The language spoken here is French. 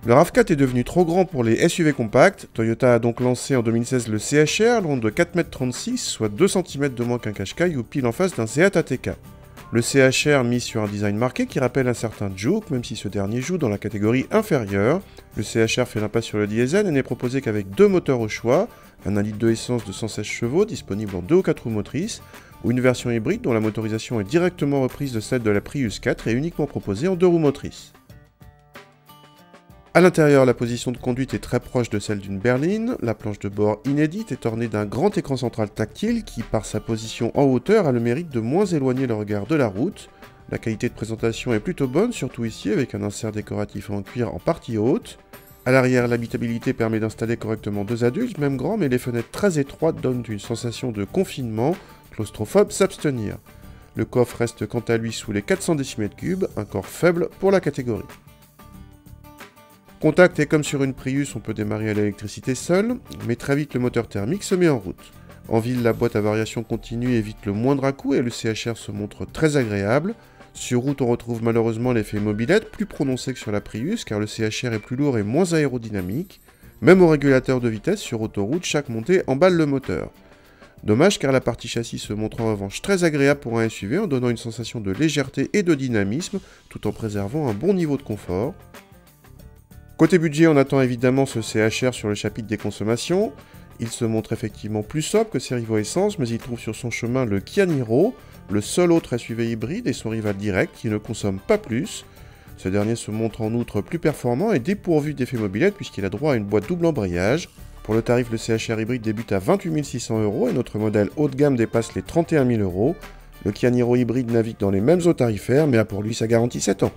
Le RAV4 est devenu trop grand pour les SUV compacts. Toyota a donc lancé en 2016 le CHR, long de 4,36 m, soit 2 cm de moins qu'un Qashqai ou pile en face d'un Seat ATK. Le CHR mise sur un design marqué qui rappelle un certain Juke, même si ce dernier joue dans la catégorie inférieure. Le CHR fait l'impasse sur le diesel et n'est proposé qu'avec deux moteurs au choix, un 1,2 litre essence de 116 chevaux disponible en 2 ou 4 roues motrices, ou une version hybride dont la motorisation est directement reprise de celle de la Prius 4 et uniquement proposée en 2 roues motrices. A l'intérieur, la position de conduite est très proche de celle d'une berline. La planche de bord inédite est ornée d'un grand écran central tactile qui, par sa position en hauteur, a le mérite de moins éloigner le regard de la route. La qualité de présentation est plutôt bonne, surtout ici avec un insert décoratif en cuir en partie haute. A l'arrière, l'habitabilité permet d'installer correctement deux adultes, même grands, mais les fenêtres très étroites donnent une sensation de confinement, claustrophobe s'abstenir. Le coffre reste quant à lui sous les 400 cm3, un corps faible pour la catégorie. Contact et comme sur une Prius, on peut démarrer à l'électricité seul, mais très vite le moteur thermique se met en route. En ville, la boîte à variation continue évite le moindre à-coup et le CHR se montre très agréable. Sur route, on retrouve malheureusement l'effet mobilette, plus prononcé que sur la Prius, car le CHR est plus lourd et moins aérodynamique. Même au régulateur de vitesse, sur autoroute, chaque montée emballe le moteur. Dommage car la partie châssis se montre en revanche très agréable pour un SUV en donnant une sensation de légèreté et de dynamisme, tout en préservant un bon niveau de confort. Côté budget, on attend évidemment ce CHR sur le chapitre des consommations. Il se montre effectivement plus sobre que ses rivaux essence, mais il trouve sur son chemin le Kia Niro, le seul autre SUV hybride et son rival direct qui ne consomme pas plus. Ce dernier se montre en outre plus performant et dépourvu d'effet mobilette puisqu'il a droit à une boîte double embrayage. Pour le tarif, le CHR hybride débute à 28 600 € et notre modèle haut de gamme dépasse les 31 000 €. Le Kia Niro hybride navigue dans les mêmes eaux tarifaires mais a pour lui sa garantie 7 ans.